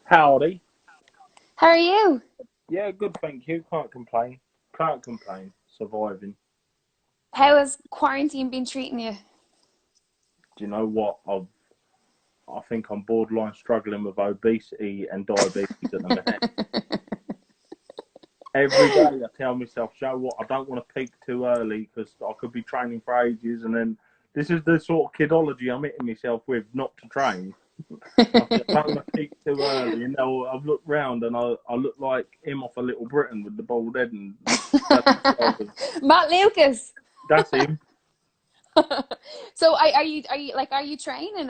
Howdy. How are you? Yeah, good, thank you. Can't complain. Can't complain. Surviving. How has quarantine been treating you? Do you know what? I think I'm borderline struggling with obesity and diabetes at the minute. Every day I tell myself, Joe, what? I don't want to peak too early because I could be training for ages, and then this is the sort of kidology I'm hitting myself with not to train. I don't want to peak too early, and now I've looked round and I look like him off a Little Britain with the bald head and Matt Lucas. that's him. So are you training?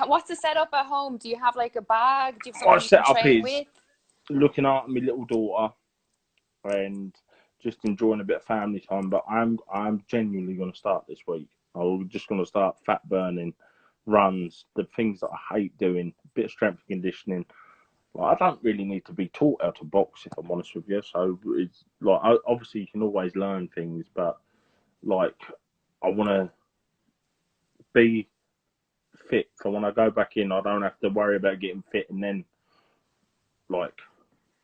What's the setup at home? Do you have like a bag? Do you have My someone you can setup train is with? looking after my little daughter and just enjoying a bit of family time. But I'm genuinely going to start this week. I'm just going to start fat burning, runs, the things that I hate doing, a bit of strength and conditioning. Like, I don't really need to be taught how to box, if I'm honest with you. So it's like obviously you can always learn things, but like I want to be fit. So when I go back in, I don't have to worry about getting fit and then like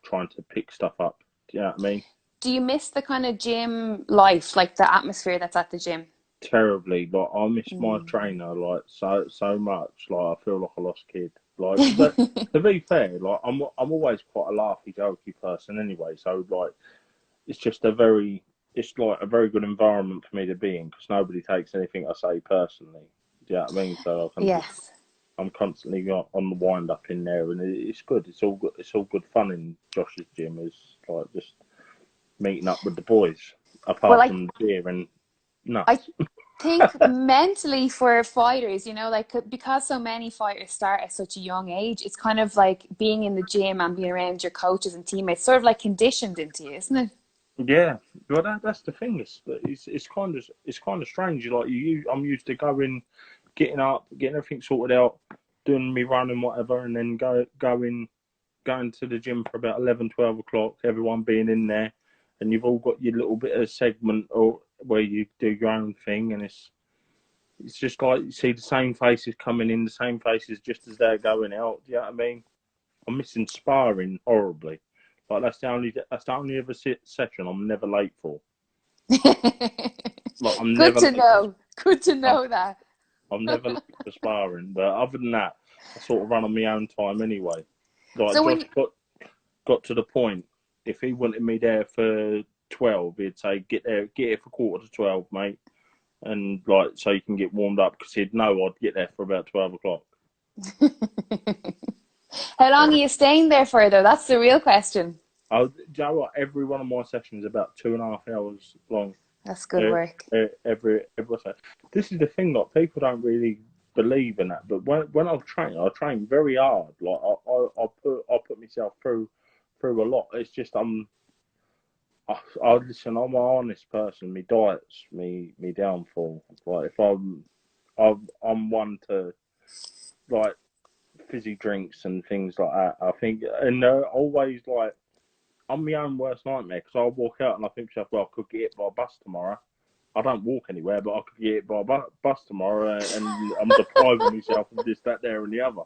trying to pick stuff up. Do you know what I mean? Do you miss the kind of gym life, like the atmosphere that's at the gym? Terribly. Like I miss my Mm. trainer like so much. Like I feel like a lost kid. Like, but to be fair, like I'm always quite a laughy, jokey person anyway. So like it's just it's like a very good environment for me to be in because nobody takes anything I say personally. Do you know what I mean? So I can just Yes. I'm constantly on the wind up in there, and it's good. It's all good. It's all good fun in Josh's gym. Is like just meeting up with the boys, Well, apart from the beer and I nuts. think mentally for fighters, like because so many fighters start at such a young age, it's kind of like being in the gym and being around your coaches and teammates, sort of like conditioned into you, isn't it? Yeah, well, that's the thing. It's kind of strange. Like I'm used to getting up, getting everything sorted out, doing me running whatever, and then going to the gym for about 11, 12 o'clock. Everyone being in there, and you've all got your little bit of segment or where you do your own thing, and it's just like you see the same faces coming in, the same faces just as they're going out. Do you know what I mean? I'm missing sparring horribly. Like that's the only ever session I'm never late for. Like I'm Good never to late for know. Good to I'm, know that. I'm never late for sparring. But other than that, I sort of run on my own time anyway. Like So Josh got to the point. If he wanted me there for 12, he'd say get here for quarter to 12, mate, and like so you can get warmed up because he'd know I'd get there for about 12 o'clock. how long Yeah. are you staying there for though? That's the real question. Do you know what? Every one of my sessions is about 2.5 hours long. That's good Uh, work. every session. This is the thing. Like people don't really believe in that, but when I train very hard. Like I put myself through a lot. It's just I listen. I'm an honest person. My diet's me downfall. Like if I'm one to like fizzy drinks and things like that. I think, and they're always like I'm my own worst nightmare because I'll walk out and I think to myself, well, I could get hit by a bus tomorrow. I don't walk anywhere, but I could get hit by a bus tomorrow, and I'm depriving myself of this, that, there, and the other.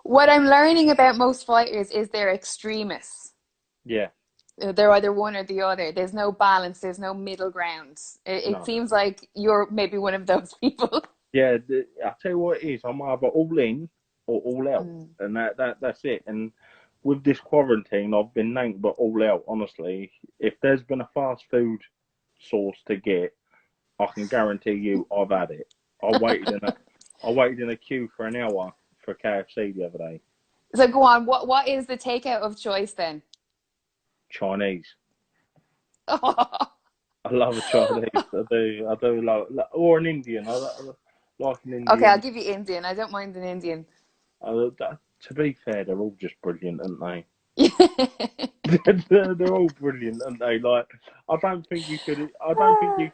What I'm learning about most fighters is they're extremists. Yeah, They're either one or the other. There's no balance. There's no middle ground. It no, seems like you're maybe one of those people. yeah. I tell you what it is. I'm either all in or all out, Mm. and that's it. And with this quarantine, I've been named but all out. Honestly, if there's been a fast food source to get, I can guarantee you I've had it. I waited in a I waited in a queue for an hour for KFC the other day. So go on. What is the takeout of choice then? Chinese. I love a Chinese. I do love or an Indian. I like an Okay, I'll Indian. give you Indian. I don't mind an Indian. To be fair, they're all just brilliant, aren't they? They're all brilliant, aren't they? Like, I don't think you could. I don't think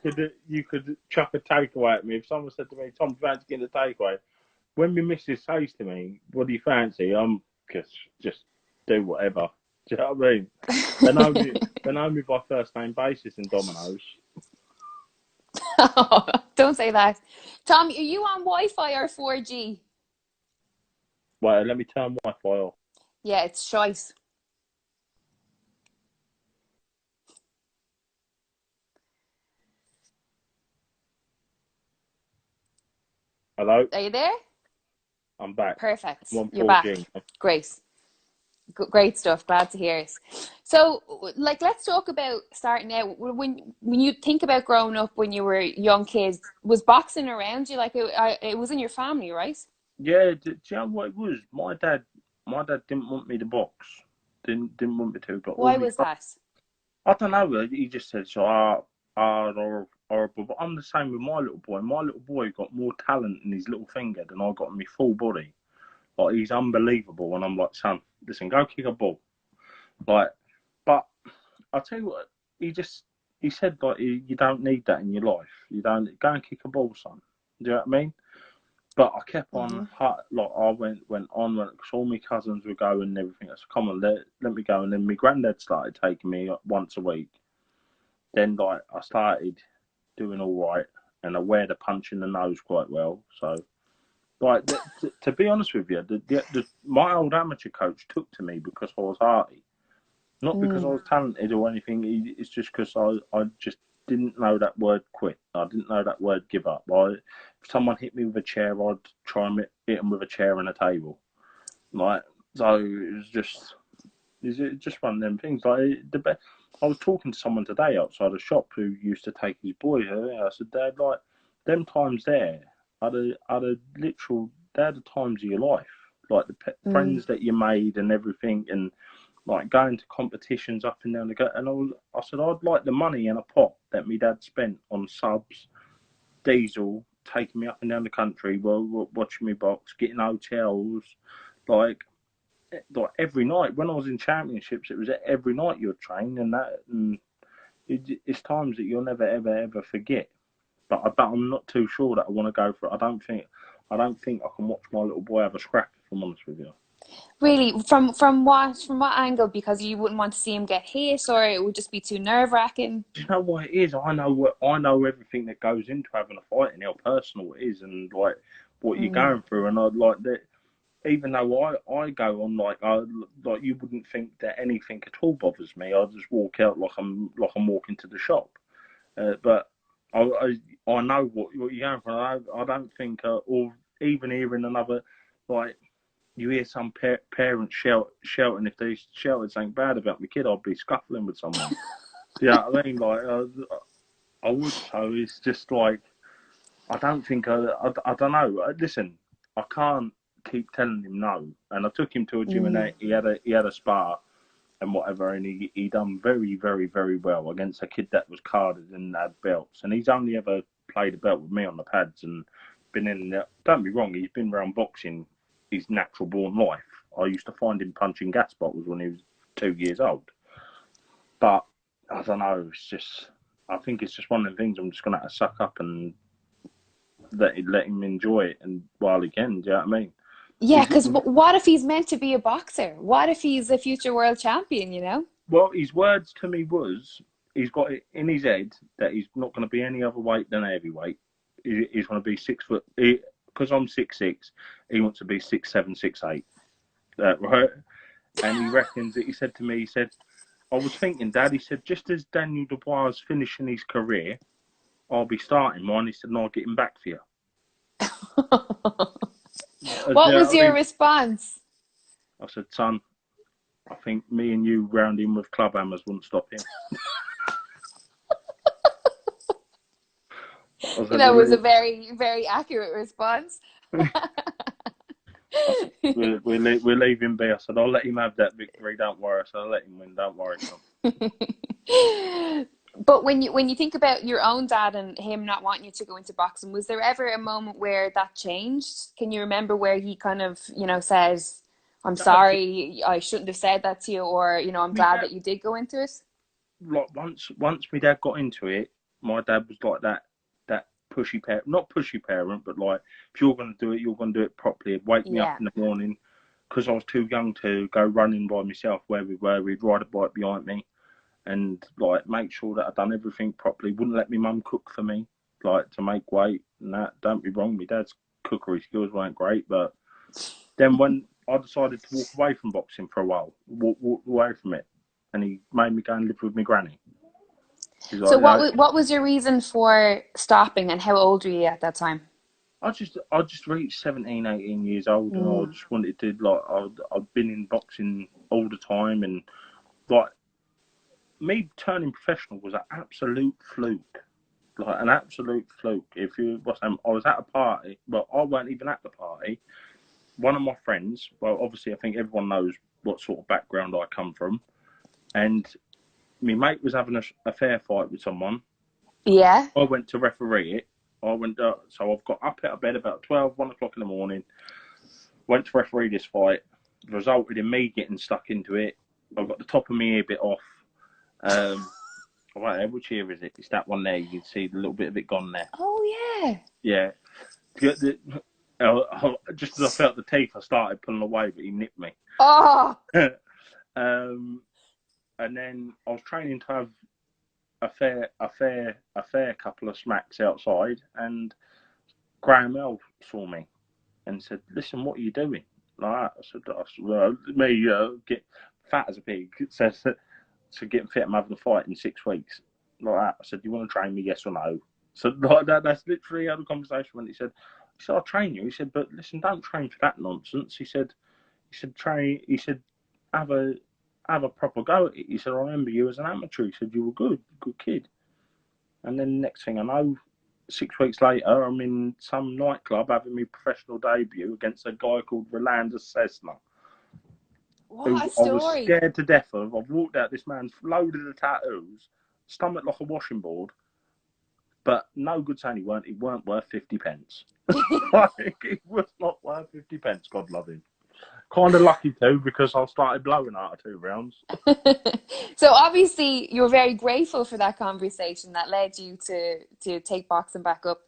you could chuck a takeaway at me if someone said to me, "Tom, fancy getting a takeaway." When my missus says to me, "What do you fancy?" I'm just do whatever. Do you know what I mean? They know me. They know me by first name basis in Domino's. Don't say that. Tom, are you on Wi-Fi or 4G? Wait, let me turn Wi-Fi off. Yeah, it's shite. Hello, Are you there? I'm back. I'm Perfect. on You're back. 4G. Great. Great stuff. Glad to hear it. So, like, let's talk about starting out. When you think about growing up when you were young kids, was boxing around you? Like, it was in your family, right? Yeah, do you know what it was? My dad didn't want me to box. Didn't want me to, but all Why my was that? I don't know. He just said so hard or horrible. But I'm the same with my little boy. My little boy got more talent in his little finger than I got in my full body. Like he's unbelievable. And I'm like, son, listen, go kick a ball. Like, but I'll tell you what. He said like you don't need that in your life. You don't go and kick a ball, son. Do you know what I mean? But I kept on, Hmm. like I went on, because all my cousins were going and everything. I said, come on, let me go. And then my granddad started taking me once a week. Then like I started doing all right, and I wear the punch in the nose quite well. So like to be honest with you, my old amateur coach took to me because I was hearty, not because I Mm. was talented or anything. It's just because I just didn't know that word quit. I didn't know that word give up. If someone hit me with a chair, I'd try and hit them with a chair and a table. Like so, it's just one of them things. I was talking to someone today outside a shop who used to take his boy there. I said, Dad, like them times there are the literal. They're the times of your life, like the Mm. friends that you made and everything, and like going to competitions up and down the go. And I said, I'd like the money in a pot that my dad spent on subs, diesel, taking me up and down the country, watching me box, getting hotels, like every night. When I was in championships, it was every night you'd train, and it's times that you'll never ever forget. But I'm not too sure that I want to go for it. I don't think I can watch my little boy have a scrap. If I'm honest with you. Really, from what angle? Because you wouldn't want to see him get hit, or it would just be too nerve-wracking. Do you know what it is? I know everything that goes into having a fight and how personal it is, and like what you're Mm. going through. And I like that. Even though I go on like you wouldn't think that anything at all bothers me. I just walk out like I'm walking to the shop. But I know what you're going for. I don't think or even hearing another like you hear some parents shouting if they shouted something bad about my kid, I'd be scuffling with someone. Yeah, I mean like I would. So it's just like I don't think I don't know. Listen, I can't keep telling him no. And I took him to a gym Mm. and he had a spar and whatever, and he done very well against a kid that was carded and had belts. And he's only ever played a belt with me on the pads and been in. Don't be wrong, he's been around boxing his natural born life. I used to find him punching gas bottles when he was 2 years old. But I don't know. I think it's just one of the things I'm just gonna have to suck up and let him enjoy it and while he can. Do you know what I mean? Yeah, He's, because what if he's meant to be a boxer? What if he's a future world champion? You know? well, his words to me was he's got it in his head that he's not going to be any other weight than heavyweight. He's going to be 6 foot. Because I'm 6'6", he wants to be 6'7", 6'8". Right? And he reckons that he said to me, he said, I was thinking, Dad, he said, just as Daniel Dubois is finishing his career, I'll be starting mine. He said, no, I'll get him back for you. What Yeah, was I your mean, response? I said, son, I think me and you round him with club hammers wouldn't stop him. I said, That was a very, very accurate response. I said, we'll leave him be. I said, I'll let him have that victory. Don't worry. I said, I'll let him win. Don't worry, son. But when you think about your own dad and him not wanting you to go into boxing, was there ever a moment where that changed? Can you remember where he kind of, says, "I'm Dad, sorry, I shouldn't have said that to you," or, "I'm me glad dad, that you did go into it"? like once my dad got into it, my dad was like that pushy parent, not pushy parent, but like if you're gonna do it, you're gonna do it properly. He'd wake me up Yeah. in the morning because I was too young to go running by myself where we were. He'd ride a bike behind me and like make sure that I'd done everything properly. Wouldn't let me mum cook for me, like to make weight and that. Don't be wrong, my dad's cookery skills weren't great, but then I decided to walk away from boxing for a while, walk away from it, and he made me go and live with my granny. He's So like, what was your reason for stopping, and how old were you at that time? I just reached 17, 18 years old, and I just wanted to, like, I'd been in boxing all the time, and like me turning professional was an absolute fluke, like an absolute fluke. If you was, I was at a party, but I weren't even at the party. One of my friends, well, obviously, I think everyone knows what sort of background I come from, and my mate was having a fair fight with someone. Yeah. I went to referee it. So I've got up out of bed about 1 o'clock in the morning, went to referee this fight, resulted in me getting stuck into it. I've got the top of my ear bit off. Right, which ear is it? It's that one there. You can see the little bit of it gone there. Oh yeah. Yeah. Just as I felt the teeth, I started pulling away, but he nipped me. Oh. And then I was training to have a fair couple of smacks outside, and Graham L saw me and said, "Listen, what are you doing?" Like that. I said, well, me get fat as a pig. Says, so getting fit, I'm having a fight in 6 weeks. Like that. I said, "Do you want to train me, yes or no?" So like that's literally how the conversation went. He said, "I'll train you." He said, "But listen, don't train for that nonsense." He said, train. He said, have a proper go at it. He said, "I remember you as an amateur." He said, "You were good kid." And then next thing I know, 6 weeks later, I'm in some nightclub having my professional debut against a guy called Rolando Cessna, who What a I was story. scared to death of. I've walked out, this man's loaded of tattoos, stomach like a washing board, but no good saying he weren't worth 50 pence. Like, he was not worth 50 pence, God love him. Kind of lucky too, because I started blowing out of 2 rounds. So obviously you're very grateful for that conversation that led you to take boxing back up.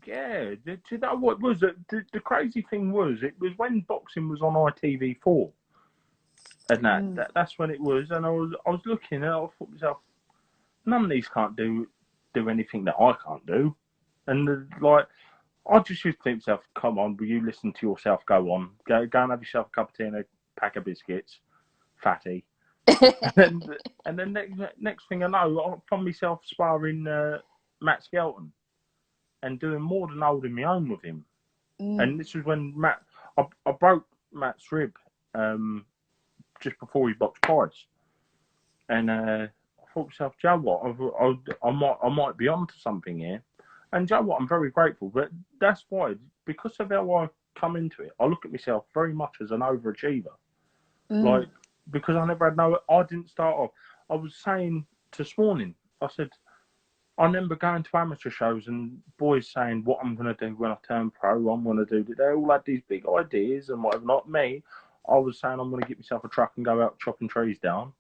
Yeah, do you know what was it? The crazy thing was, it was when boxing was on ITV4, and that's when it was. And I was looking, and I thought to myself, none of these can't do anything that I can't do. And like, I just used to think to myself, come on, will you listen to yourself? Go on, go and have yourself a cup of tea and a pack of biscuits, fatty. and then next thing I know, I found myself sparring Matt Skelton and doing more than holding my own with him. And this was when I broke Matt's rib just before he boxed Price. And I thought to myself, Joe, what? I might be onto something here. And Joe, what? I'm very grateful. But that's why, because of how I come into it, I look at myself very much as an overachiever. Like, because I didn't start off. I was saying this morning, I said, I remember going to amateur shows and boys saying what I'm going to do when I turn pro, I'm going to do. They all had these big ideas and whatever. Not me. I was saying I'm going to get myself a truck and go out chopping trees down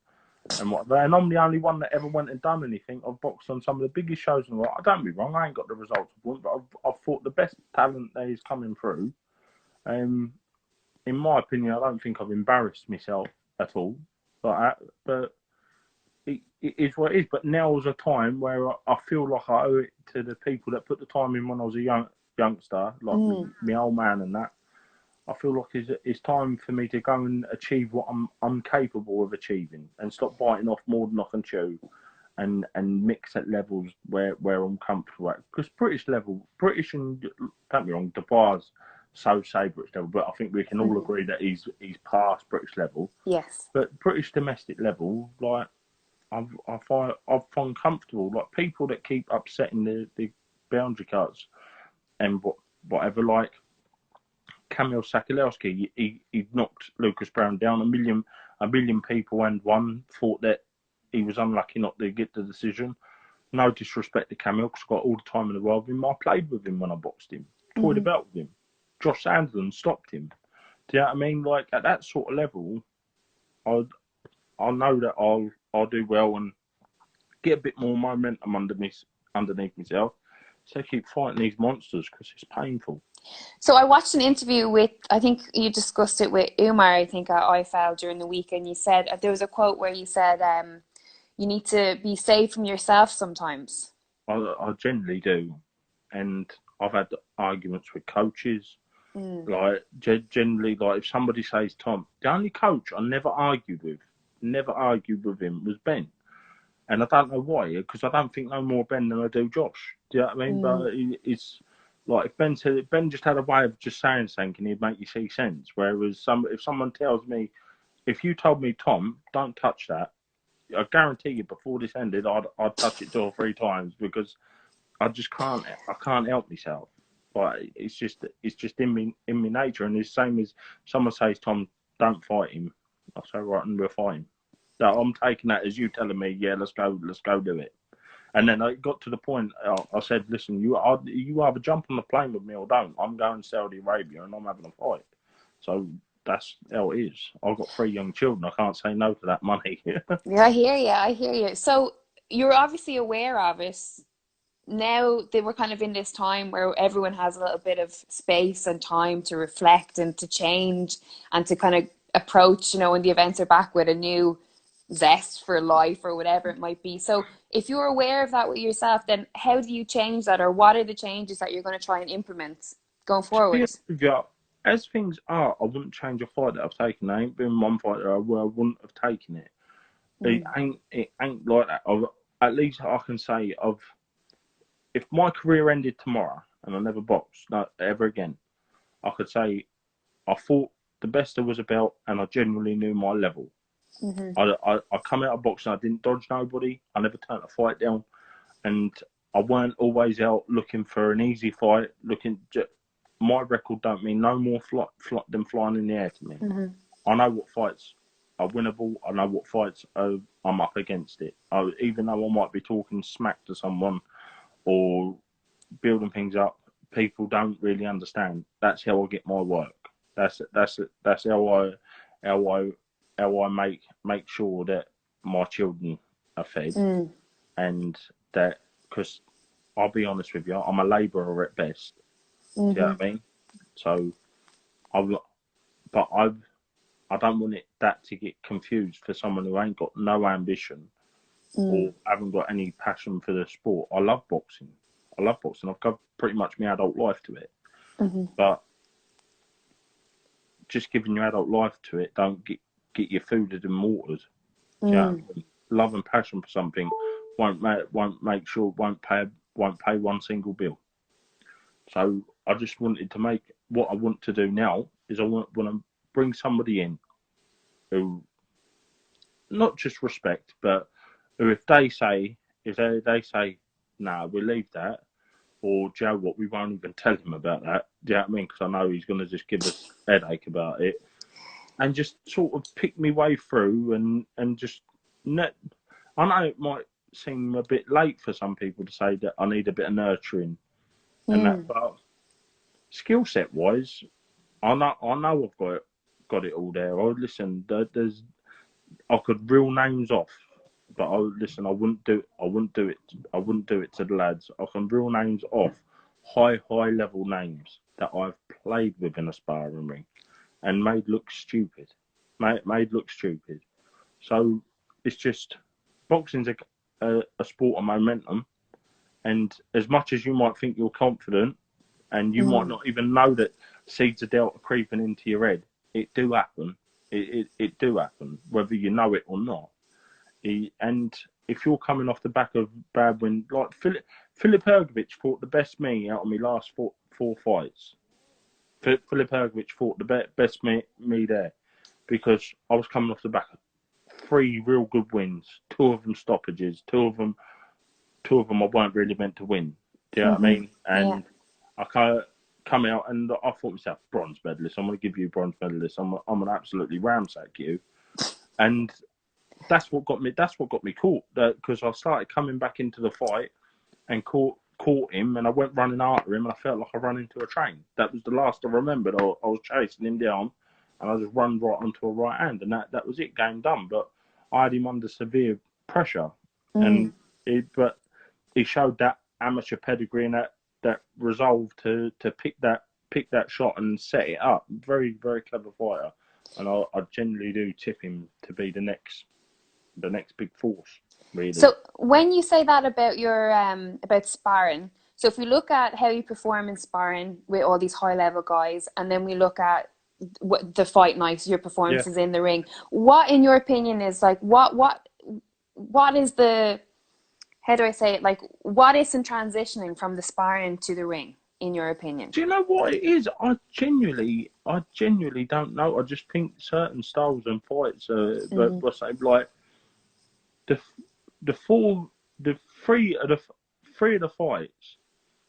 and whatever. And I'm the only one that ever went and done anything. I've boxed on some of the biggest shows in the world. Don't be wrong, I ain't got the results I want, but I've thought the best talent that is coming through. In my opinion, I don't think I've embarrassed myself at all like that, but it is what it is. But now is a time where I feel like I owe it to the people that put the time in when I was a youngster, like my old man and that. I feel like it's time for me to go and achieve what I'm capable of achieving, and stop biting off more than I can chew, and mix at levels where I'm comfortable at. Because British and, don't be wrong, Dubois so say British level, but I think we can all agree that he's past British level. Yes. But British domestic level, like, I find comfortable. Like, people that keep upsetting the boundary cuts and whatever, like Kamil Sakalowski, he knocked Lucas Brown down. A million people and one thought that he was unlucky not to get the decision. No disrespect to Kamil, because I got all the time in the world with him. I played with him when I boxed him, toyed about with him. Josh Sanderson stopped him. Do you know what I mean? Like, at that sort of level, I know that I'll do well and get a bit more momentum underneath myself. So I keep fighting these monsters because it's painful. So I watched an interview with, I think you discussed it with Umar, I think at IFL during the week, and you said, there was a quote where you said, you need to be safe from yourself sometimes. I generally do. And I've had arguments with coaches. Like, generally, like, if somebody says Tom, the only coach I never argued with him was Ben. And I don't know why, because I don't think no more Ben than I do Josh. Do you know what I mean? But it's like, if Ben just had a way of just saying something and he'd make you see sense. Whereas if someone tells me, if you told me, Tom, don't touch that, I guarantee you before this ended, I'd touch it 2 or 3 times, because I just can't help myself. But it's just in me nature. And it's the same as someone says, Tom, don't fight him. I say, right, and we'll fight him. So I'm taking that as you telling me, yeah, let's go do it. And then I got to the point, I said, listen, you either jump on the plane with me or don't. I'm going to Saudi Arabia and I'm having a fight. So that's how it is. I've got 3 young children. I can't say no to that money. Yeah, I hear you. So you're obviously aware of it. Now they were kind of in this time where everyone has a little bit of space and time to reflect and to change and to kind of approach, when the events are back, with a new zest for life or whatever it might be. So if you're aware of that with yourself, then how do you change that, or what are the changes that you're going to try and implement going To be forward? honest with you, as things are, I wouldn't change a fight that I've taken. There ain't been one fight where I wouldn't have taken it. It ain't like that. At least I can say, if my career ended tomorrow and I never boxed ever again, I could say I fought the best there was about, and I genuinely knew my level. I come out of boxing, I didn't dodge nobody, I never turned a fight down, and I weren't always out looking for an easy fight. My record don't mean no more than flying in the air to me. I know what fights are winnable. I know what fights I'm up against it. Even though I might be talking smack to someone or building things up, people don't really understand. That's how I get my work. That's how I make sure that my children are fed, and that, because I'll be honest with you, I'm a labourer at best. Do you know what I mean? So I don't want that to get confused for someone who ain't got no ambition or haven't got any passion for the sport. I love boxing. I've got pretty much my adult life to it. But just giving your adult life to it don't get you fooded and watered. Do you know what I mean? Love and passion for something won't pay one single bill. So I just wanted to make, what I want to do now is I want to bring somebody in who, not just respect, but who, if they say, nah, we leave that, or do you know what, we won't even tell him about that. Do you know what I mean? Because I know he's going to just give us a headache about it, and just sort of pick me way through, and just net. I know it might seem a bit late for some people to say that I need a bit of nurturing and that, but skill set wise, I know I've got it all there. I could reel names off, but I wouldn't do it. I wouldn't do it to the lads. I can reel names off, high level names that I've played with in a sparring ring and made look stupid. Made look stupid. So it's just, boxing's a sport of momentum, and as much as you might think you're confident, and you might not even know that seeds of doubt are creeping into your head, it do happen. It do happen, whether you know it or not. And if you're coming off the back of bad win, like Filip Hrgovic fought the best me out of my last four fights. Filip Hrgovic fought the best me there, because I was coming off the back of 3 real good wins, 2 of them stoppages, 2 of them I weren't really meant to win. Do you know what I mean? And I come out and I thought myself, bronze medalist. I'm going to give you bronze medalist. I'm going to absolutely ramsack you. And that's what got me caught. Because I started coming back into the fight and caught him, and I went running after him, and I felt like I ran into a train. That was the last I remembered. I was chasing him down, and I just run right onto a right hand, and that was it. Game done. But I had him under severe pressure, and but he showed that amateur pedigree and that resolve to pick that shot and set it up. Very, very clever fighter, and I generally do tip him to be the next big force. Really. So when you say that about your about sparring, So if we look at how you perform in sparring with all these high level guys, and then we look at what the fight nights, your Yeah. performances in the ring, what in your opinion is like what is the, how do I say it, like what is in transitioning from the sparring to the ring in your opinion? Do you know what it is? I genuinely don't know. I just think certain styles and fights are, but what's like the the four, the three of the fights.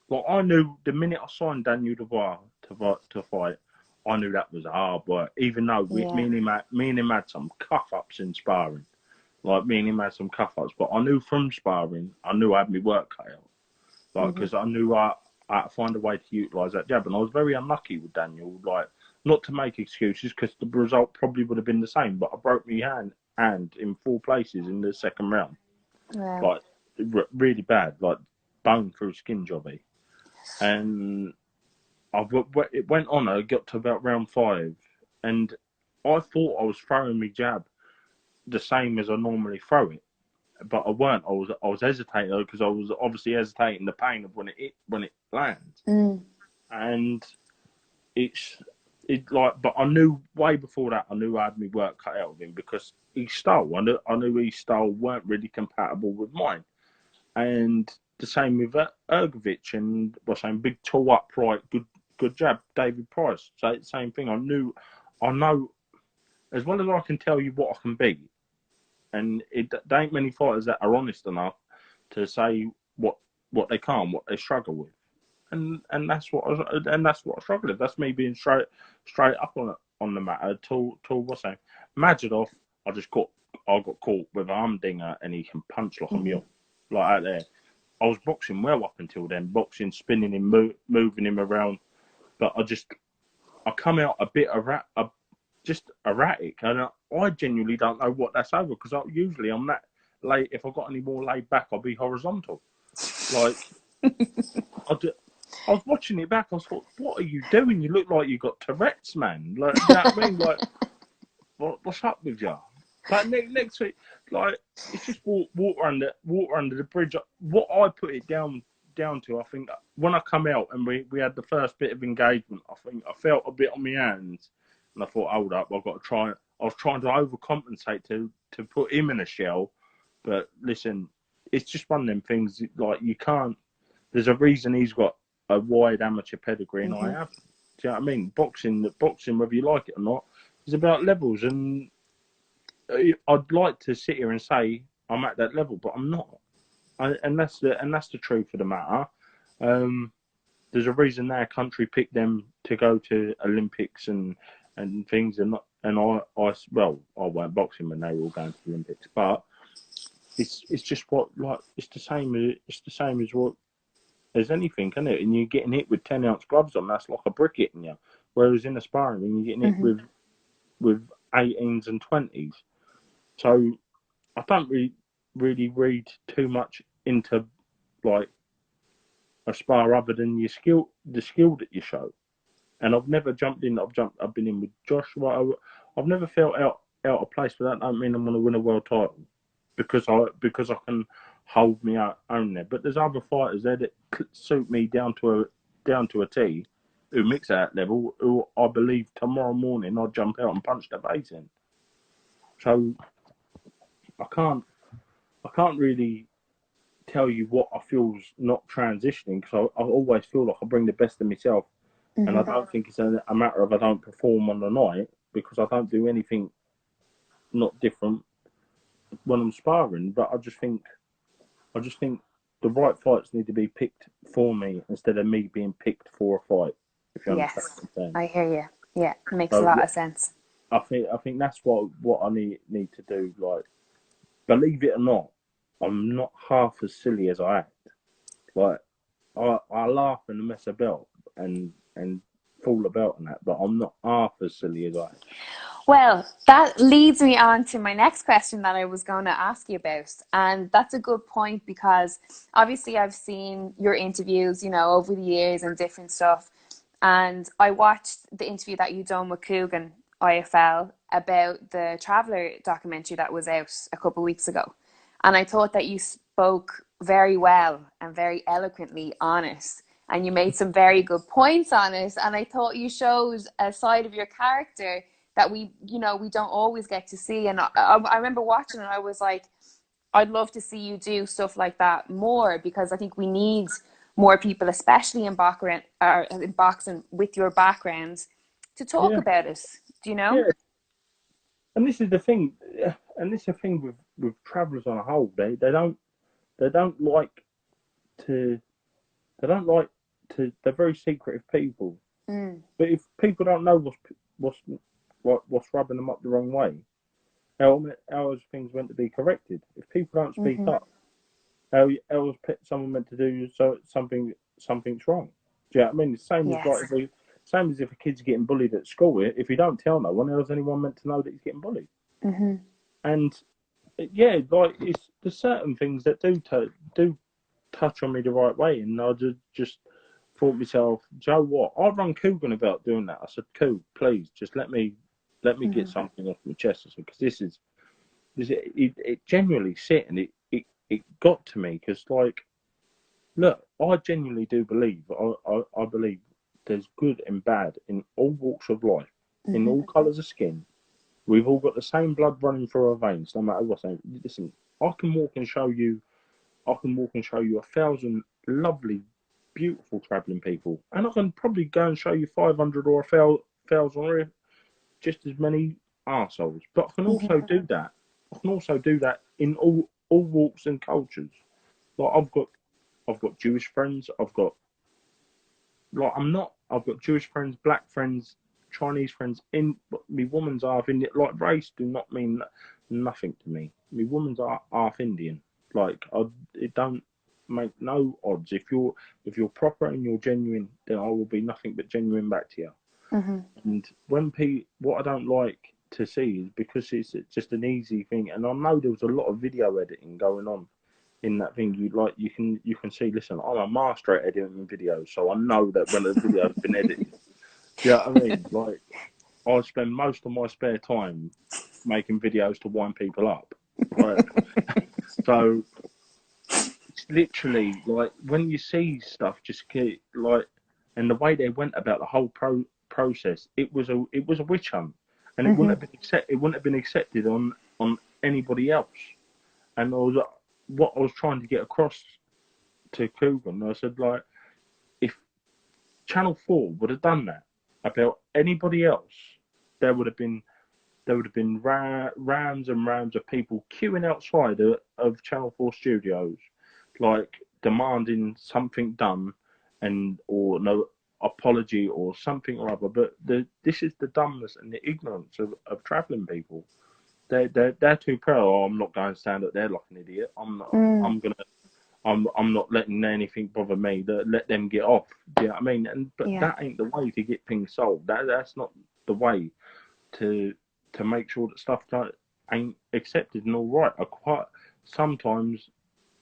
Like I knew the minute I signed Daniel Dubois to fight, I knew that was hard work. Even though Yeah. me and him had some cuff ups in sparring. Like me and him had some cuff ups, but I knew from sparring, I knew I had my work cut out. Like because I knew I had to find a way to utilise that jab, and I was very unlucky with Daniel. Like not to make excuses, because the result probably would have been the same, but I broke my hand in 4 places in the second round. Wow. Like really bad, like bone through skin jobby. And it went on. I got to about round 5, and I thought I was throwing my jab the same as I normally throw it, but I weren't. I was hesitating because I was obviously hesitating the pain of when it lands, and it like. But I knew way before that. I knew I had my work cut out of him because his style. I knew his style weren't really compatible with mine, and the same with Ergovic and was saying big, tall, upright, good jab, David Price. So same thing. I know as well as I can tell you what I can be, and there ain't many fighters that are honest enough to say what they can't, what they struggle with, and that's what I struggle with. That's me being straight up on the matter. Till what's that? Majidov, I got caught with a humdinger, and he can punch like a mule, like out there. I was boxing well up until then, boxing, spinning him, moving him around, but I come out a bit just erratic, and I genuinely don't know what that's over because usually I'm that late. If I got any more laid back, I'll be horizontal. Like I was watching it back. I was like, "What are you doing? You look like you got Tourette's, man." Like, you know what I mean? Like, what's up with you? Like next week, like it's just water under the bridge. What I put it down to, I think, when I come out and we had the first bit of engagement, I think I felt a bit on my hands, and I thought, hold up, I've got to try. I was trying to overcompensate to put him in a shell, but listen, it's just one of them things. Like you can't. There's a reason he's got a wide amateur pedigree, and I have. Do you know what I mean? Boxing, whether you like it or not, is about levels, and I'd like to sit here and say I'm at that level, but I'm not. And that's the truth of the matter. There's a reason their country picked them to go to Olympics and things, and I weren't boxing when they were all going to the Olympics, but it's just what, like it's the same as what as anything, isn't it? And you're getting hit with 10-ounce gloves on, that's like a brick hitting you. Whereas in a sparring, when you're getting hit with 18s and 20s, so I don't really read too much into like a spar other than the skill that you show. And I've never jumped in. I've been in with Joshua. I've never felt out of place. But that don't mean I'm going to win a world title because I can hold my own there. But there's other fighters there that suit me down to a T, who mix at that level. Who I believe tomorrow morning I'll jump out and punch the face in. So I can't really tell you what I feel's not transitioning because I always feel like I bring the best of myself, and I don't think it's a matter of I don't perform on the night because I don't do anything not different when I'm sparring. But I just think the right fights need to be picked for me instead of me being picked for a fight. If you understand Yes, what I'm saying. I hear you. Yeah, it makes a So lot of sense. I think that's what I need to do. Like, believe it or not, I'm not half as silly as I act. Like, I laugh and mess about and fool about and that, but I'm not half as silly as I act. Well, that leads me on to my next question that I was going to ask you about. And that's a good point because obviously I've seen your interviews, over the years and different stuff. And I watched the interview that you done with Coogan IFL about the Traveller documentary that was out a couple of weeks ago. And I thought that you spoke very well and very eloquently on it. And you made some very good points on it. And I thought you showed a side of your character that we don't always get to see. And I remember watching and I was like, I'd love to see you do stuff like that more, because I think we need more people, especially in boxing with your background, to talk Yeah, about it. Do you know? yeah. And this is the thing, and this is the thing with travellers on a whole. They don't like to they don't like to. They're very secretive people. Mm. But if people don't know what's what's rubbing them up the wrong way, how is things meant to be corrected? If people don't speak Mm-hmm. up, how is someone meant to do something's wrong? Do you know what I mean? The same as Yes. same as if a kid's getting bullied at school. If you don't tell no one, how is anyone meant to know that he's getting bullied? Mm-hmm. And yeah, like there's certain things that do touch on me the right way, and I just thought to myself, Joe, what? I run Coogan about doing that. I said, Coog, please, just let me get Mm-hmm. something off my chest, because it genuinely sit, and it got to me, because like, look, I genuinely do believe, I believe there's good and bad in all walks of life, in Mm-hmm. all colours of skin. We've all got the same blood running through our veins, no matter what. Listen, I can walk and show you I can walk and show you 1,000 lovely, beautiful travelling people, and I can probably go and show you 500 or 1,000 or just as many arseholes. But I can also Mm-hmm. do that. I can also do that in all walks and cultures. Like I've got Jewish friends. I've got Jewish friends, black friends, Chinese friends. In me, woman's half Indian. Like race do not mean nothing to me. Me, woman's half Indian. Like it don't make no odds. If you're proper and you're genuine, then I will be nothing but genuine back to you. Mm-hmm. And what I don't like to see is, because it's just an easy thing, and I know there was a lot of video editing going on in that thing. You can see. Listen, I'm a master at editing videos, so I know that when a video's been edited, do you know what I mean? Like, I spend most of my spare time making videos to wind people up, right? So it's literally like, when you see stuff, just get, like, and the way they went about the whole process, it was a witch hunt, and Mm-hmm. it wouldn't have been accepted on anybody else. And what I was trying to get across to Coogan, I said, like, if Channel 4 would have done that about anybody else, there would have been rounds and rounds of people queuing outside of Channel 4 studios, like, demanding something done, and or no apology or something or other. But this is the dumbness and the ignorance of travelling people. They're too proud. Oh, I'm not going to stand up there like an idiot. Mm. I'm gonna I'm not letting anything bother me. Let them get off. Do you know what I mean? But Yeah. that ain't the way to get things solved. That's not the way to make sure that stuff ain't accepted and all right. Sometimes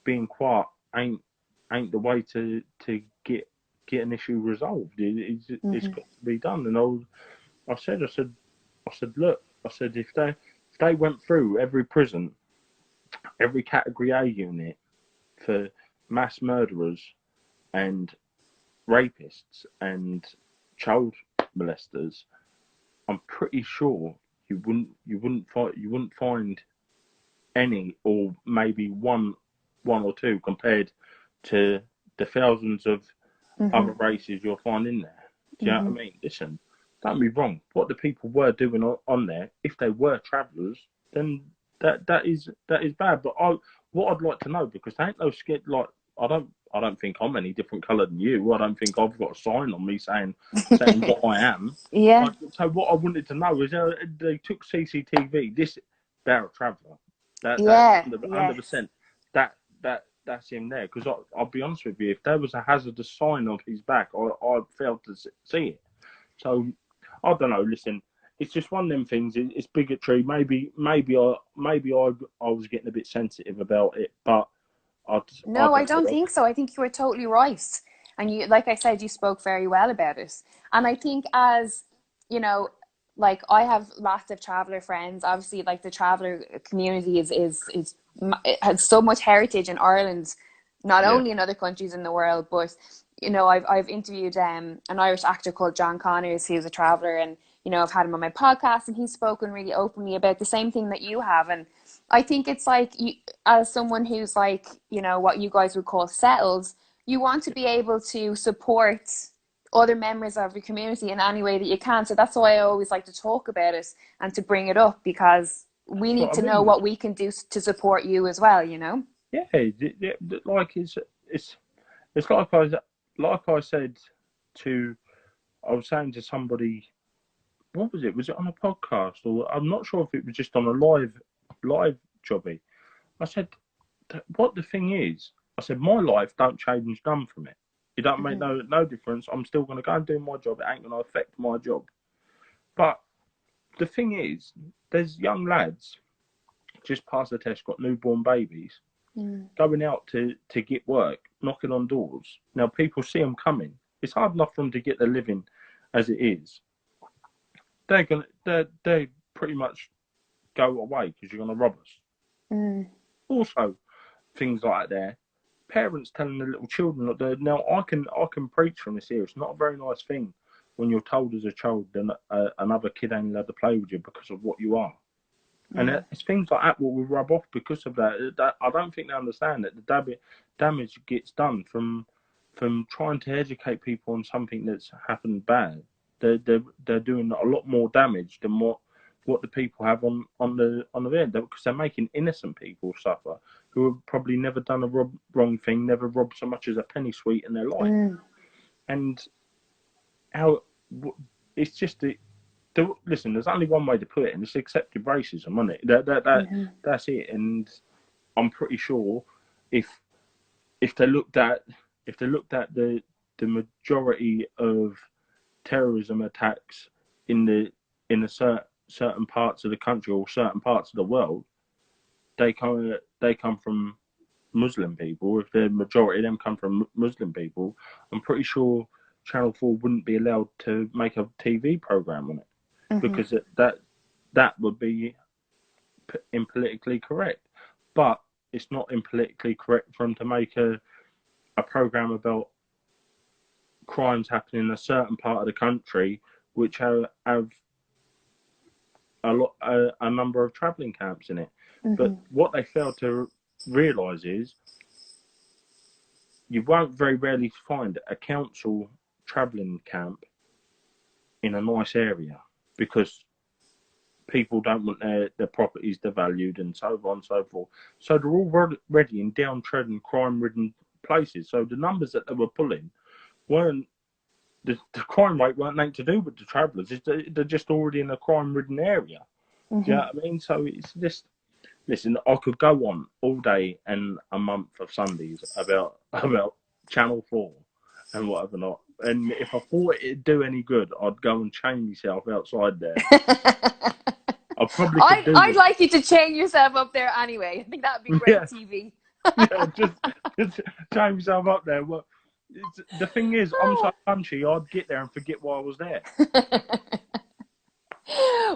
being quiet ain't the way to get an issue resolved. It's Mm-hmm. got to be done. And I said, look, I said, if they went through every prison, every category A unit for mass murderers and rapists and child molesters, I'm pretty sure you wouldn't find any, or maybe one or two, compared to the thousands of Mm-hmm. other races you'll find in there. Do you know what I Mm-hmm. mean? Listen, don't be wrong. What the people were doing on there, if they were travellers, then that is bad. But what I'd like to know, because they ain't no scared. Like, I don't think I'm any different colour than you. I don't think I've got a sign on me saying what I am. Yeah. So what I wanted to know is, they took CCTV. They're a traveller. That Yeah. 100%. Yes. That's him there. Because I'll be honest with you, if there was a hazardous sign on his back, I failed to see it. So I don't know. Listen, it's just one of them things. It's bigotry. I was getting a bit sensitive about it, but I No, I don't don't know. think so. I think you were totally right. And you, like I said, you spoke very well about it. And I think, as you know, like, I have lots of traveler friends. Obviously, like, the traveler community is it has so much heritage in Ireland, not Yeah. only in other countries in the world, but you know, I've interviewed an Irish actor called John Connors, who's a traveller, and you know, I've had him on my podcast, and he's spoken really openly about the same thing that you have. And I think it's like, you, as someone who's like, you know, what you guys would call settled, you want to be able to support other members of your community in any way that you can. So that's why I always like to talk about it and to bring it up, because we That's need what I to know mean. what we can do to support you as well, you know? Yeah, like it's like I said to I was saying to somebody, what was it? Was it on a podcast, or I'm not sure if it was just on a live jobby. I said, what the thing is, I said, my life don't change none from it. It don't make no difference. I'm still going to go and do my job. It ain't going to affect my job. But the thing is, there's young lads just passed the test, got newborn babies, going out to get work, knocking on doors. Now people see them coming. It's hard enough for them to get their living as it is. They pretty much go away because you're going to rob us. Also, things like that. Parents telling the little children that now I can preach from this here. It's not a very nice thing when you're told as a child that another kid ain't allowed to play with you because of what you are. And it's things like that what will rub off because of that. I don't think they understand that the damage gets done from trying to educate people on something that's happened bad. They're doing a lot more damage than what the people have on the end, because they're making innocent people suffer who have probably never done a wrong thing, never robbed so much as a penny sweet in their life. And how it's just listen, there's only one way to put it, and it's accepted racism, isn't it? That's it. And I'm pretty sure if they looked at the majority of terrorism attacks in the certain parts of the country or certain parts of the world, they come from Muslim people. If the majority of them come from Muslim people, I'm pretty sure Channel 4 wouldn't be allowed to make a TV program on it. Because that would be impolitically correct. But it's not impolitically correct for them to make a program about crimes happening in a certain part of the country which have a number of travelling camps in it. But what they fail to realise is you won't very rarely find a council travelling camp in a nice area, because people don't want their properties devalued and so on and so forth. So they're already in downtrodden, crime-ridden places. So the numbers that they were pulling weren't, the crime rate weren't nothing to do with the travellers. They're just already in a crime-ridden area. Do you know what I mean? So it's just, listen, I could go on all day and a month of Sundays about Channel 4 and whatever not. And if I thought it'd do any good, I'd go and chain myself outside there. I probably could do I'd like you to chain yourself up there anyway. I think that'd be great TV. Yeah, just chain myself up there. Well, the thing is, I'm so punchy, I'd get there and forget why I was there.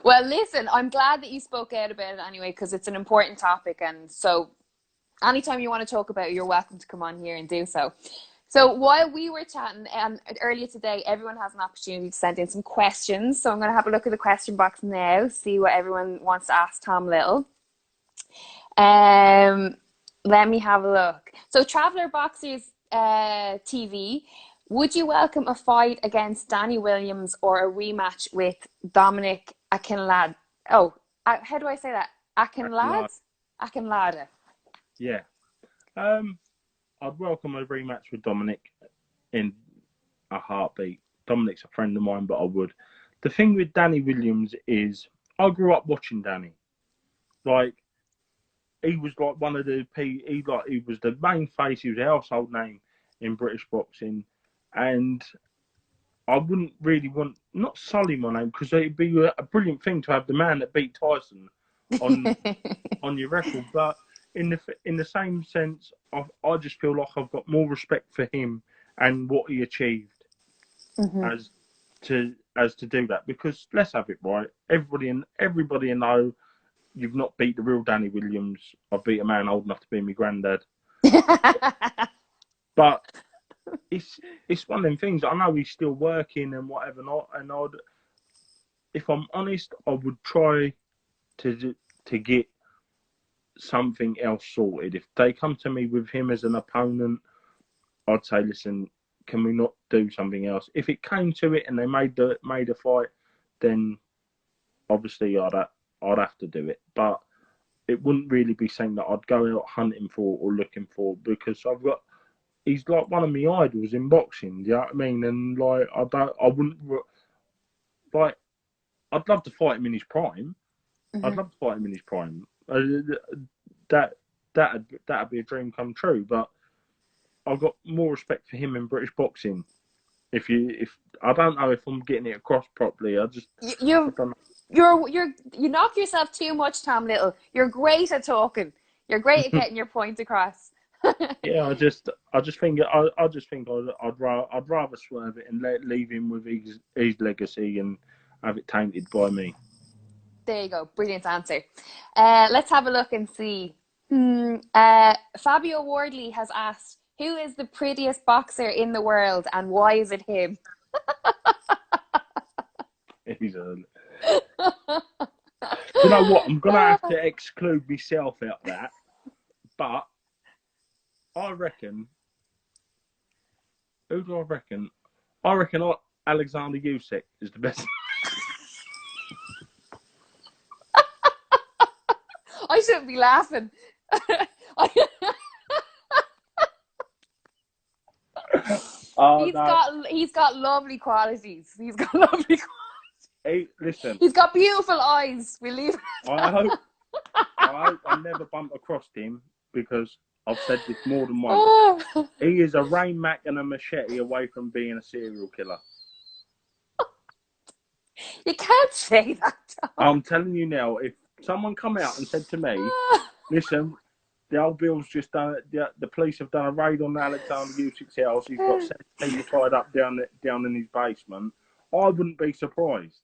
Well, listen, I'm glad that you spoke out about it anyway, because it's an important topic. And so anytime you want to talk about it, you're welcome to come on here and do so. So while we were chatting earlier today, everyone has an opportunity to send in some questions. So I'm going to have a look at the question box now, see what everyone wants to ask Tom Little. Let me have a look. So Traveller Boxers TV, would you welcome a fight against Danny Williams or a rematch with Dominic Akinlad? Oh, how do I say that? Akinlad? Akinlada. Yeah. I'd welcome a rematch with Dominic in a heartbeat. Dominic's a friend of mine, but I would. The thing with Danny Williams is, I grew up watching Danny. Like, he was like one of the he was the main face. He was a household name in British boxing, and I wouldn't really want not sully my name, because it'd be a brilliant thing to have the man that beat Tyson on your record, but in the same sense, I just feel like I've got more respect for him and what he achieved as to do that. Because let's have it right, everybody know you've not beat the real Danny Williams. I've beat a man old enough to be my granddad. But it's one of them things. I know he's still working and whatever not, and if I'm honest, I would try to get something else sorted. If they come to me with him as an opponent, I'd say, listen, can we not do something else? If it came to it and they made a fight, then obviously I'd have to do it. But it wouldn't really be something that I'd go out hunting for or looking for, because he's like one of my idols in boxing. Do you know what I mean? And like like I'd love to fight him in his prime. I'd love to fight him in his prime. That'd be a dream come true. But I've got more respect for him in British boxing. If I don't know if I'm getting it across properly. I don't know. You knock yourself too much, Tom Little. You're great at talking. You're great at getting your point across. Yeah, I just think I'd rather swerve it and leave him with his legacy and have it tainted by me. There you go. Brilliant answer. Let's have a look and see. Fabio Wardley has asked, who is the prettiest boxer in the world and why is it him? He's you know what? I'm going to have to exclude myself out of that. But I reckon... Who do I reckon? I reckon Alexander Usyk is the best. I shouldn't be laughing. He's got lovely qualities. He's got lovely qualities. Hey, listen. He's got beautiful eyes. We leave. I hope I never bump across him, because I've said this more than once. He is a rain mac and a machete away from being a serial killer. You can't say that, Tom. I'm telling you now, if someone come out and said to me, listen, the old Bill's just done the police have done a raid on Alexander Usyk's house. He's got 7 people tied up down in his basement. I wouldn't be surprised.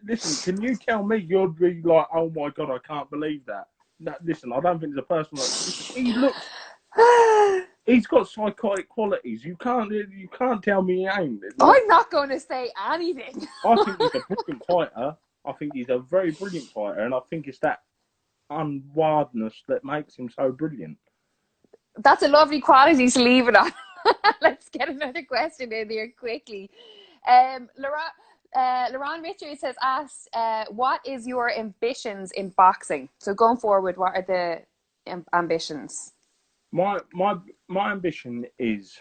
Listen, can you tell me you'd be like, oh my God, I can't believe that? No, listen, I don't think there's a person like he's got psychotic qualities. You can't tell me he ain't. Like, I'm not going to say anything. I think he's a brilliant fighter. I think he's a very brilliant fighter, and I think it's that unwildness that makes him so brilliant. That's a lovely quality to leave it on. Let's get another question in here quickly. Laurent Richards has asked, what is your ambitions in boxing? So going forward, what are the ambitions? My ambition is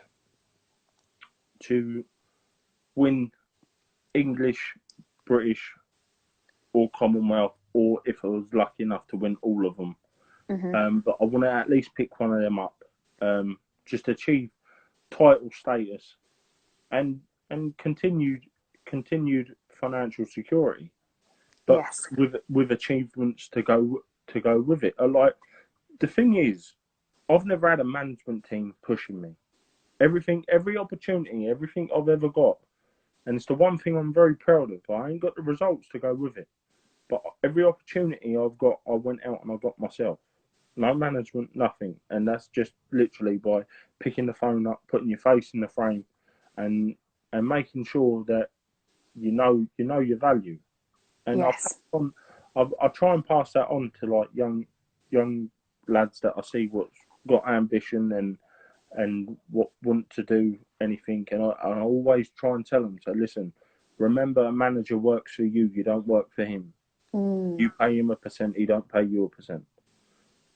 to win English, British, or Commonwealth, or if I was lucky enough to win all of them. But I want to at least pick one of them up, just achieve title status and continued financial security, but yes, with achievements to go with it. Like, the thing is, I've never had a management team pushing me. Every opportunity, everything I've ever got, and it's the one thing I'm very proud of. I ain't got the results to go with it, but every opportunity I've got, I went out and I got myself. No management, nothing, and that's just literally by picking the phone up, putting your face in the frame, and making sure that you know your value. And yes. I try and pass that on to like young lads that I see what's got ambition and what want to do anything, and I always try and tell them, so listen, remember, a manager works for you, you don't work for him. You pay him a percent, he don't pay you a percent.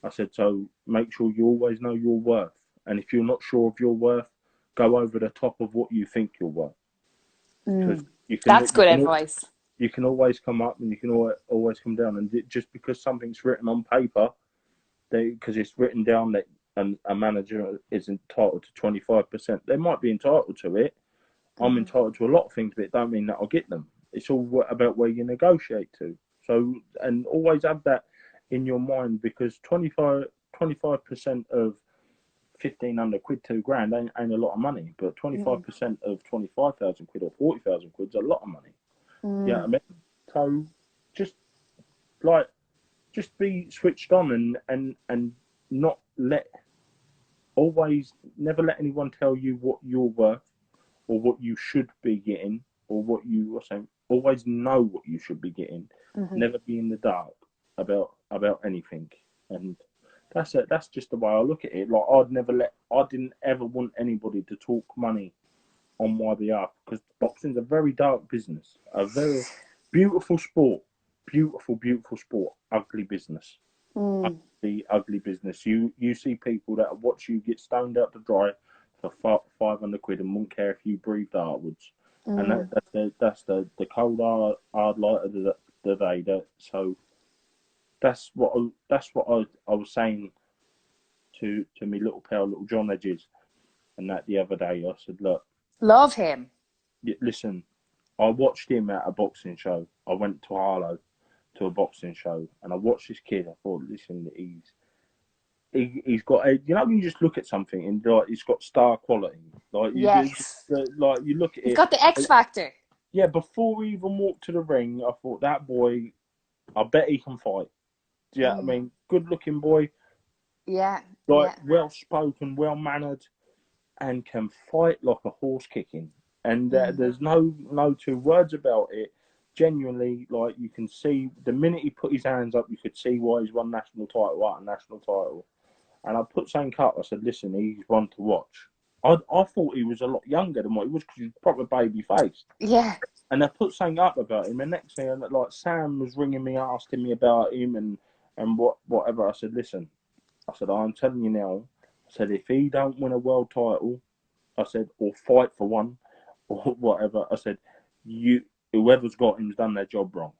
I said, so make sure you always know your worth, and if you're not sure of your worth, go over the top of what you think you're worth. That's good advice. You can always come up and you can always come down, and just because something's written on paper, because it's written down that a manager is entitled to 25%, they might be entitled to it. I'm entitled to a lot of things, but it don't mean that I'll get them. It's all about where you negotiate to. So, and always have that in your mind, because 25% of 1,500 quid, £2,000 ain't a lot of money, but 25% of 25,000 quid or 40,000 quid is a lot of money. Yeah, you know what I mean? So just be switched on and not let always never let anyone tell you what you're worth or what you should be getting or what you are saying. Always know what you should be getting. Mm-hmm. Never be in the dark about anything. And that's it. That's just the way I look at it. Like I didn't ever want anybody to talk money on my behalf because boxing's a very dark business, a very beautiful sport, beautiful sport, ugly business. The ugly business. You see people that watch you get stoned out to dry for 500 quid and won't care if you breathed afterwards. And that's the cold hard light of the day. So that's what I was saying to me little pal, little John Edges, and that the other day I said, look, Love him. listen, I watched him at a boxing show. I went to Harlow to a boxing show, and I watched this kid. I thought, listen, he's got a, you know, when you just look at something and like he's got star quality. Like you Yes. like you look at He's it. got the X factor. Yeah, before he even walked to the ring, I thought that boy, I bet he can fight. Do you know what I mean? Good looking boy. Yeah. Like well spoken, well mannered, and can fight like a horse kicking. And there's no two words about it. Genuinely, like you can see the minute he put his hands up, you could see why he's won national title after national title. And I put something up. I said, listen, he's one to watch. I thought he was a lot younger than what he was because he's proper baby faced. Yeah. And I put something up about him. And next thing, like Sam was ringing me, asking me about him and whatever. I said, listen, I said, I'm telling you now. I said, if he don't win a world title, I said, or fight for one, or whatever. I said, whoever's got him's done their job wrong.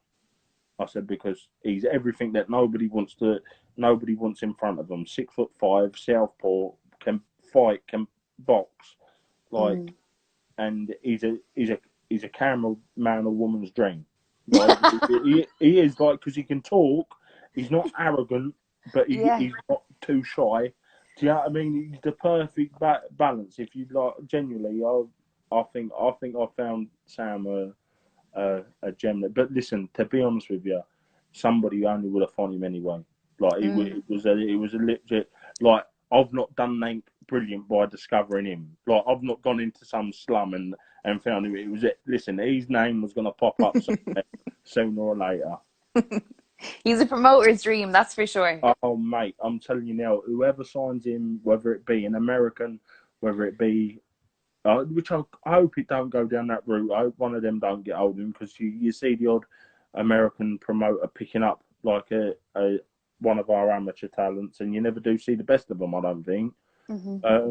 I said, because he's everything that nobody wants in front of him. 6'5", southpaw, can fight, can box, like, and he's a cameraman or woman's dream. Like he is, like, because he can talk. He's not arrogant, but he's not too shy. Do you know what I mean? He's the perfect balance. If you like, genuinely, I think I found Sam a gem. But listen, to be honest with you, somebody only would have found him anyway. Like it was a legit. Like I've not done anything brilliant by discovering him. Like I've not gone into some slum and found him. It was it. Listen, his name was going to pop up somewhere sooner or later. He's a promoter's dream, that's for sure. Oh, mate, I'm telling you now, whoever signs him, whether it be an American, whether it be, which I hope it don't go down that route. I hope one of them don't get hold of him because you see the odd American promoter picking up like a one of our amateur talents, and you never do see the best of them, I don't think. I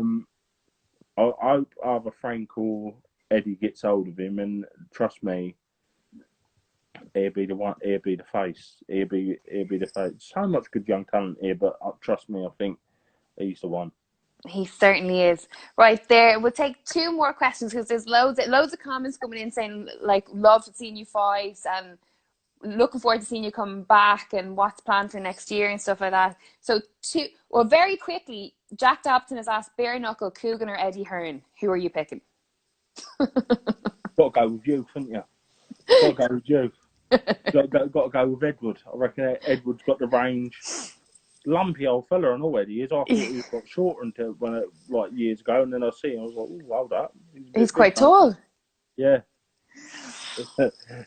hope either Frank or Eddie gets hold of him, and trust me, he'll be the one. He'll be the face. He'll be the face. So much good young talent here, but trust me, I think he's the one. He certainly is. Right there, we'll take two more questions because there's loads of comments coming in saying like love seeing you fight and looking forward to seeing you come back and what's planned for next year and stuff like that. So very quickly, Jack Dobson has asked bare knuckle, Coogan or Eddie Hearn. Who are you picking? Got to go with you, couldn't you? Got to go with you. got to go with Edward. I reckon Edward's got the range. Lumpy old fella and all Eddie is. I thought he got shorter until like years ago, and then I see him. I was like, oh, hold up. He's quite tall. Yeah.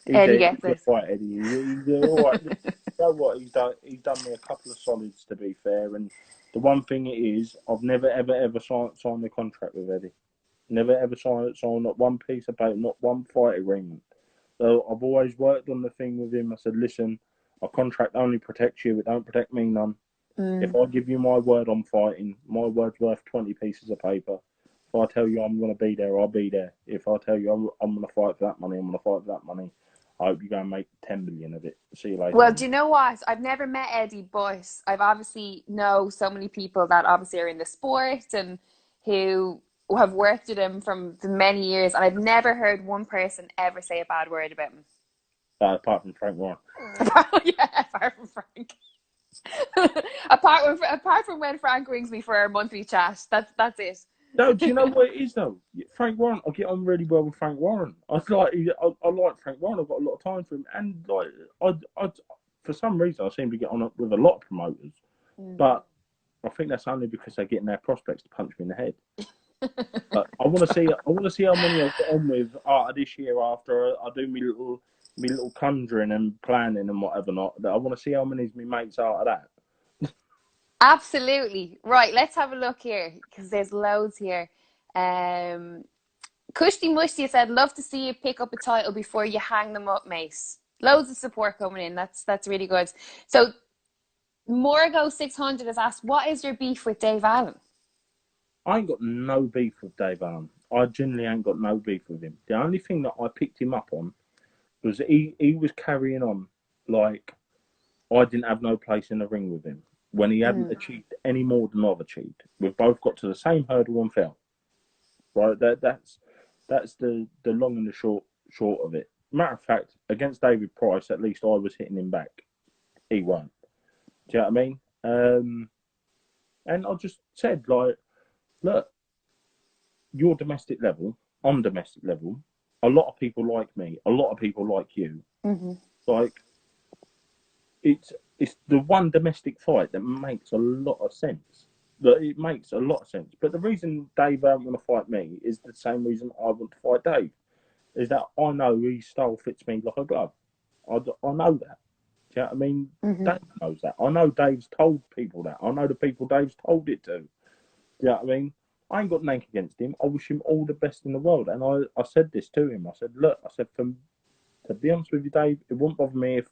Eddie gets it. Fight, Eddie. He's all right. You know what? He's done me a couple of solids, to be fair. And the one thing it is, I've never ever signed a contract with Eddie. Never ever signed not one piece of paper, not one fight agreement. So I've always worked on the thing with him. I said, listen, a contract only protects you. It don't protect me none. If I give you my word on fighting, my word's worth 20 pieces of paper. If I tell you I'm going to be there, I'll be there. If I tell you I'm going to fight for that money, I'm going to fight for that money. I hope you're going to make 10 million of it. See you later. Well, do you know what? I've never met Eddie, but I've obviously know so many people that obviously are in the sport and who have worked with him from many years, and I've never heard one person ever say a bad word about him. Apart from Frank Warren. Apart from Frank. apart from when Frank rings me for our monthly chat, that's it. No, do you know what it is though? Frank Warren, I get on really well with Frank Warren. I like Frank Warren. I've got a lot of time for him, and like I for some reason I seem to get on with a lot of promoters, but I think that's only because they're getting their prospects to punch me in the head. But I want to see how many I get on with this year after I do me little conjuring and planning and whatever not. I want to see how many of my mates are of that. Absolutely. Right, let's have a look here because there's loads here. Kushti Mushti said, love to see you pick up a title before you hang them up, mate. Loads of support coming in. That's really good. So Morgo 600 has asked, what is your beef with Dave Allen? I ain't got no beef with Dave Allen. I generally ain't got no beef with him. The only thing that I picked him up on was he was carrying on like I didn't have no place in the ring with him when he hadn't achieved any more than I've achieved. We've both got to the same hurdle and fell. Right, that's the long and the short of it. Matter of fact, against David Price, at least I was hitting him back. He won't. Do you know what I mean? And I just said, like, look, you're domestic level, I'm domestic level. A lot of people like me. A lot of people like you. Mm-hmm. Like, it's the one domestic fight that makes a lot of sense. That it makes a lot of sense. But the reason Dave won't want to fight me is the same reason I want to fight Dave. Is that I know his style fits me like a glove. I know that. Do you know what I mean? Mm-hmm. Dave knows that. I know Dave's told people that. I know the people Dave's told it to. Do you know what I mean? I ain't got nothing against him. I wish him all the best in the world. And I said this to him. I said, look, to be honest with you, Dave, it wouldn't bother me if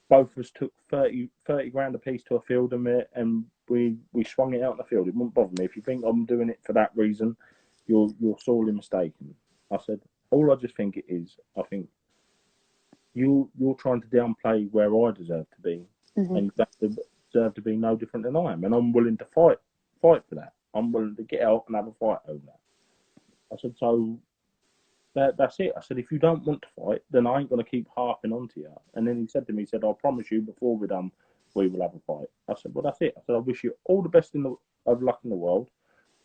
both of us took 30 grand a piece to a field and we swung it out in the field. It wouldn't bother me. If you think I'm doing it for that reason, you're sorely mistaken. I said, all I just think it is, I think you're trying to downplay where I deserve to be, and you deserve to be no different than I am, and I'm willing to fight for that. I'm willing to get out and have a fight over that. I said, so that's it. I said, if you don't want to fight, then I ain't going to keep harping onto you. And then he said to me, I promise you, before we're done, we will have a fight. I said, well, that's it. I said, I wish you all the best of luck in the world.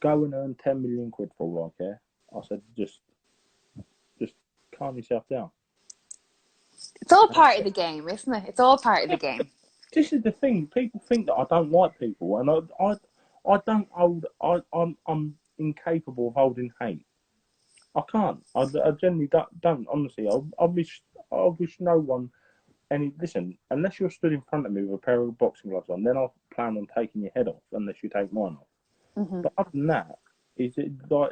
Go and earn 10 million quid for all I care. I said, just calm yourself down. It's all part of the game, isn't it? It's all part of the game. This is the thing. People think that I don't like people, and I don't hold. I'm incapable of holding hate. I can't. I generally don't. Honestly, I wish no one. And listen, unless you're stood in front of me with a pair of boxing gloves on, then I'll plan on taking your head off. Unless you take mine off. Mm-hmm. But other than that, is it like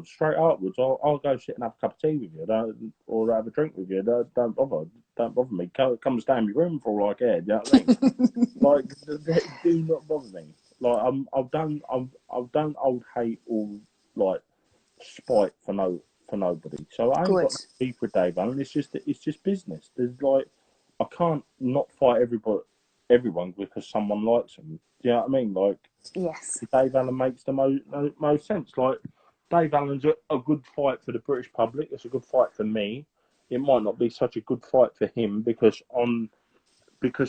straight afterwards? I'll go sit and have a cup of tea with you, or have a drink with you. Don't bother me. Come and stay in my room for all I care. Do you know what I mean? Like, do not bother me. Like, I don't hold hate or like spite for nobody. So I ain't got no beef with Dave Allen. It's just business. There's like, I can't not fight everyone because someone likes them. Do you know what I mean? Like, yes, Dave Allen makes the most sense. Like, Dave Allen's a good fight for the British public. It's a good fight for me. It might not be such a good fight for him because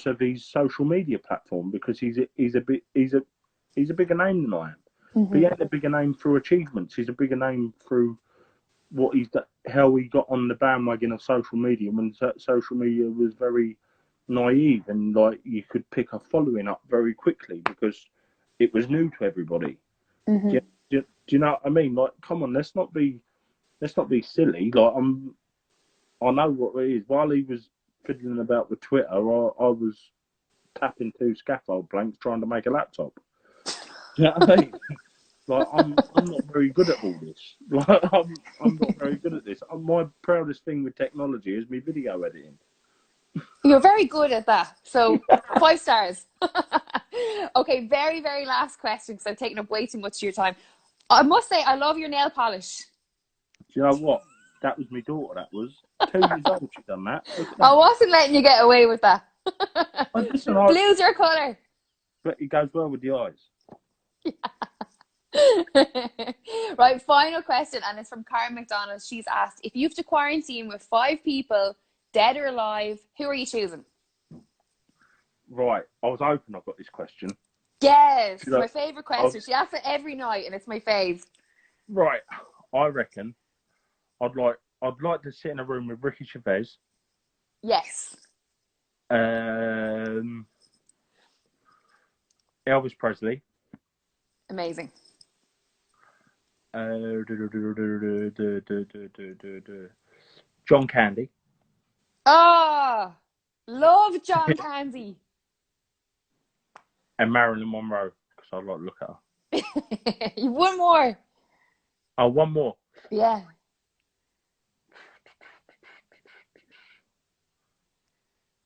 of his social media platform, because he's a bigger name than I am. But he ain't a bigger name through achievements. He's a bigger name through how he got on the bandwagon of social media when social media was very naive, and like you could pick a following up very quickly because it was new to everybody. Do you know what I mean? Like, come on, let's not be silly. Like, I know what it is. While he was fiddling about with Twitter, I was tapping 2 scaffold planks trying to make a laptop. Do you know what I mean? Like, I'm not very good at all this. Like, I'm not very good at this. My proudest thing with technology is my video editing. You're very good at that. So 5 stars. Okay, very, very last question because I've taken up way too much of your time. I must say, I love your nail polish. Do you know what? That was my daughter. That was 2 years old. She done that. I wasn't letting you get away with that. Listen, Blue's your colour. But it goes well with the eyes. Right, final question, and it's from Karen McDonald. She's asked, if you have to quarantine with 5 people, dead or alive, who are you choosing? Right, I was hoping I got this question. Yes, it's my favourite question. She asks it every night, and it's my fave. Right, I reckon I'd like to sit in a room with Ricky Gervais. Yes. Elvis Presley. Amazing. John Candy. Oh, love John Candy. And Marilyn Monroe, because I'd like to look at her. You one more. Oh, one more. Yeah.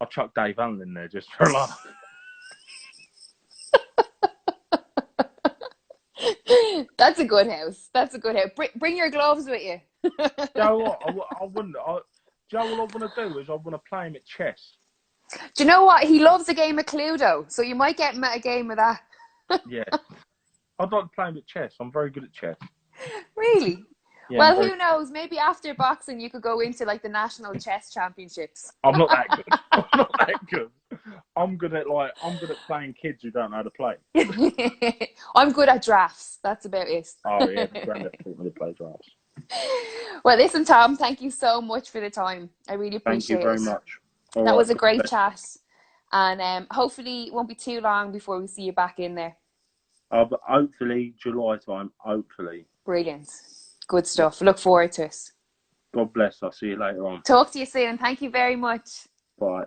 I'll chuck Dave Allen in there just for a laugh. That's a good house. That's a good house. Bring your gloves with you. Do you know what? I wouldn't. Do you know what I want to do? Is I want to play him at chess. Do you know what? He loves a game of Cluedo, so you might get him at a game of that. Yeah. I'd like to play him at chess. I'm very good at chess. Really? Yeah, well, who knows? Maybe after boxing, you could go into like the national chess championships. I'm not that good. I'm not that good. I'm good at playing kids who don't know how to play. I'm good at drafts. That's about it. Oh yeah, granddad taught me to play drafts. Well, listen, Tom, thank you so much for the time. I really appreciate it. Thank you very much. That was a great chat. And hopefully it won't be too long before we see you back in there. But hopefully July time, hopefully. Brilliant. Good stuff. Look forward to it. God bless. I'll see you later on. Talk to you soon. Thank you very much. Bye.